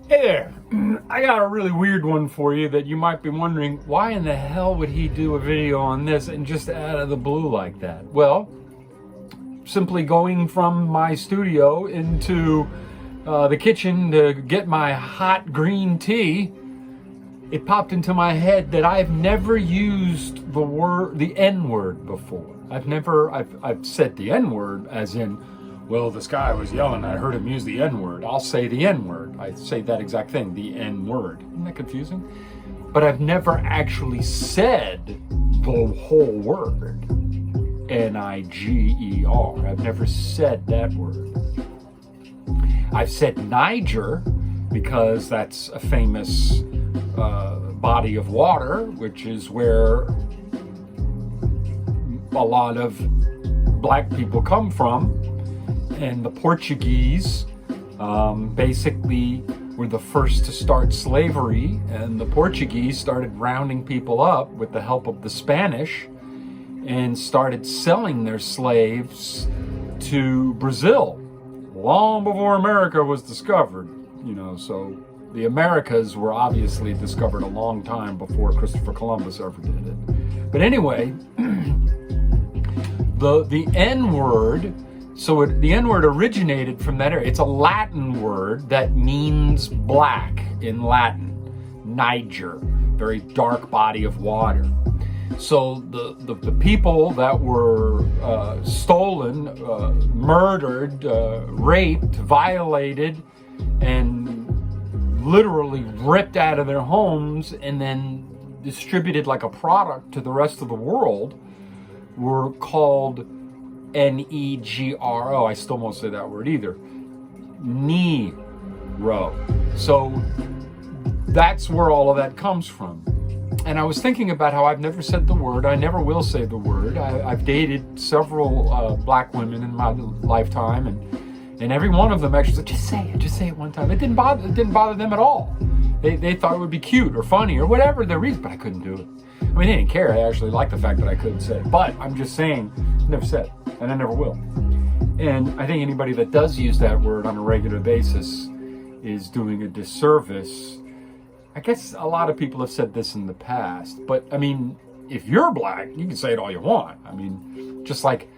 Hey there, I got a really weird one for you that you might be wondering, why in the hell would he do a video on this and just out of the blue like that? Well, simply going from my studio into the kitchen to get my hot green tea, it popped into my head that I've never used the N-word before. I've said the N-word as in, well, this guy was yelling, I heard him use the N-word. I'll say the N-word. I say that exact thing, the N-word. Isn't that confusing? But I've never actually said the whole word. N-I-G-E-R. I've never said that word. I've said Niger because that's a famous body of water, which is where a lot of black people come from. And the Portuguese basically were the first to start slavery, and the Portuguese started rounding people up with the help of the Spanish and started selling their slaves to Brazil long before America was discovered. So the Americas were obviously discovered a long time before Christopher Columbus ever did it. But anyway, the N-word. So the N-word originated from that area. It's a Latin word that means black in Latin. Niger, very dark body of water. So the people that were stolen, murdered, raped, violated, and literally ripped out of their homes and then distributed like a product to the rest of the world were called N-E-G-R-O. I still won't say that word either. Negro. So that's where all of that comes from. And I was thinking about how I've never said the word. I never will say the word. I've dated several black women in my lifetime, and every one of them actually said, just say it one time. It didn't bother them at all. They thought it would be cute or funny or whatever their reason, but I couldn't do it. I mean, they didn't care. I actually liked the fact that I couldn't say it. But I'm just saying, I never said it, and I never will. And I think anybody that does use that word on a regular basis is doing a disservice. I guess a lot of people have said this in the past, but I mean, if you're black, you can say it all you want. I mean, just like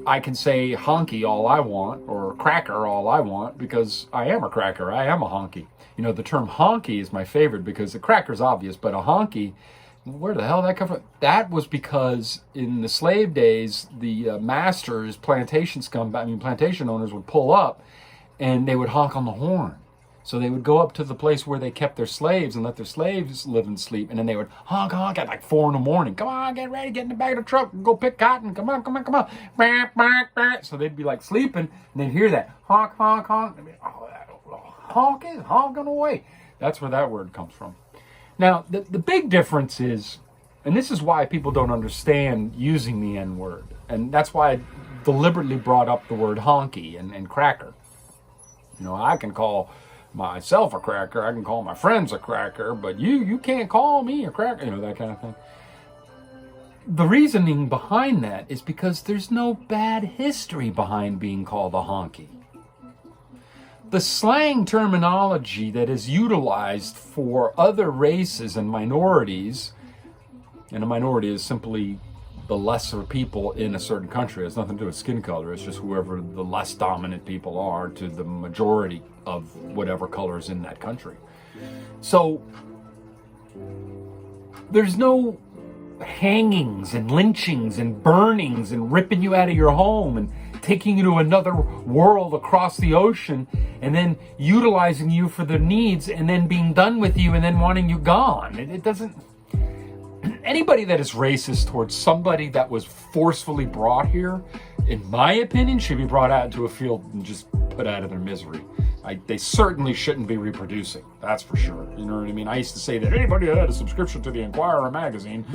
I can say honky all I want or cracker all I want because I am a cracker. I am a honky. The term honky is my favorite because the cracker's obvious, but a honky, where the hell did that come from? That was because in the slave days, the masters, plantation owners would pull up and they would honk on the horn. So they would go up to the place where they kept their slaves and let their slaves live and sleep. And then they would honk at like 4 a.m. Come on, get ready, get in the back of the truck, go pick cotton. Come on. So they'd be like sleeping and they'd hear that honk. They'd be, honking away. That's where that word comes from. Now, the big difference is, and this is why people don't understand using the N-word, and that's why I deliberately brought up the word honky and cracker. I can call myself a cracker, I can call my friends a cracker, but you can't call me a cracker, that kind of thing. The reasoning behind that is because there's no bad history behind being called a honky. The slang terminology that is utilized for other races and minorities, and a minority is simply the lesser people in a certain country. It has nothing to do with skin color. It's just whoever the less dominant people are to the majority of whatever color is in that country. So there's no hangings and lynchings and burnings and ripping you out of your home and taking you to another world across the ocean and then utilizing you for their needs and then being done with you and then wanting you gone. It doesn't... Anybody that is racist towards somebody that was forcefully brought here, in my opinion, should be brought out into a field and just put out of their misery. They certainly shouldn't be reproducing, that's for sure. You know what I mean? I used to say that anybody that had a subscription to the Enquirer magazine,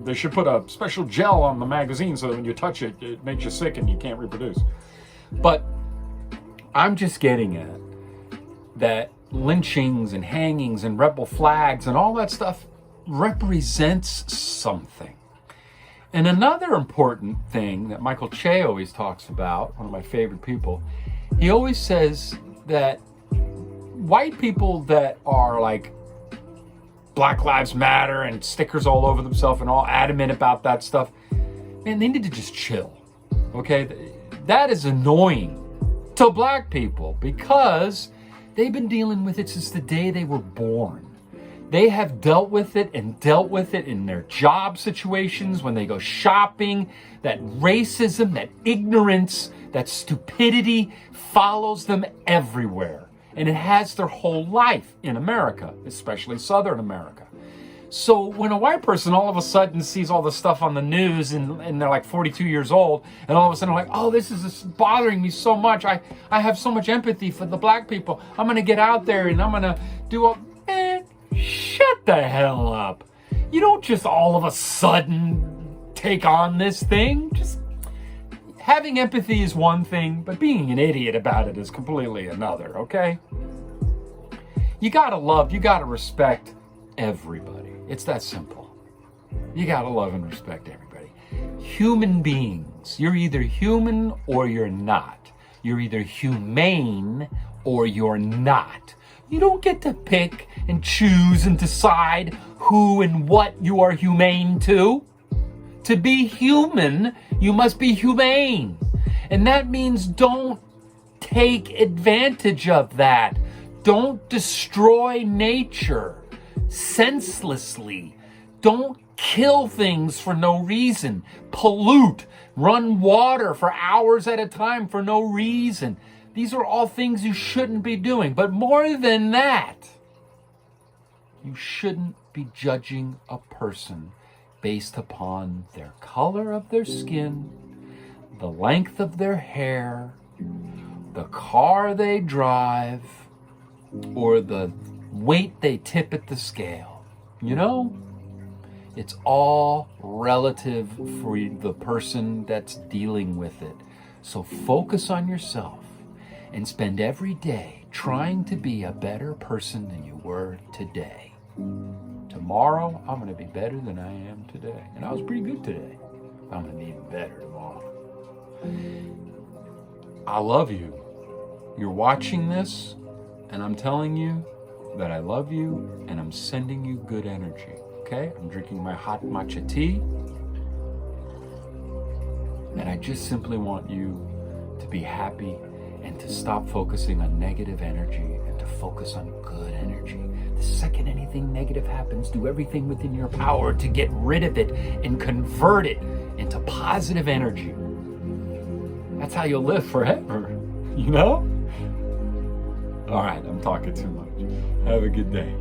they should put a special gel on the magazine so that when you touch it, it makes you sick and you can't reproduce. But I'm just getting at that lynchings and hangings and rebel flags and all that stuff represents something. And another important thing that Michael Che always talks about, one of my favorite people, he always says that white people that are like Black Lives Matter and stickers all over themselves and all adamant about that stuff, man, they need to just chill. Okay? That is annoying to black people because they've been dealing with it since the day they were born. They have dealt with it in their job situations, when they go shopping. That racism, that ignorance, that stupidity follows them everywhere. And it has their whole life in America, especially Southern America. So when a white person all of a sudden sees all this stuff on the news and they're like 42 years old, and all of a sudden they're like, oh, this is bothering me so much. I have so much empathy for the black people. I'm going to get out there and I'm going to do a... Man, shut the hell up. You don't just all of a sudden take on this thing. Just having empathy is one thing, but being an idiot about it is completely another, okay? You gotta love, you gotta respect everybody. It's that simple. You gotta love and respect everybody. Human beings, you're either human or you're not. You're either humane or you're not. You don't get to pick and choose and decide who and what you are humane to. To be human, you must be humane. And that means don't take advantage of that. Don't destroy nature senselessly. Don't kill things for no reason. Pollute. Run water for hours at a time for no reason. These are all things you shouldn't be doing. But more than that, you shouldn't be judging a person based upon their color of their skin, the length of their hair, the car they drive, or the weight they tip at the scale. You know, it's all relative for the person that's dealing with it. So focus on yourself and spend every day trying to be a better person than you were today. Tomorrow, I'm going to be better than I am today. And I was pretty good today. I'm going to be even better tomorrow. I love you. You're watching this, and I'm telling you that I love you, and I'm sending you good energy. Okay? I'm drinking my hot matcha tea. And I just simply want you to be happy and to stop focusing on negative energy and to focus on good energy. The second anything negative happens, do everything within your power to get rid of it and convert it into positive energy. That's how you'll live forever, you know? All right, I'm talking too much. Have a good day.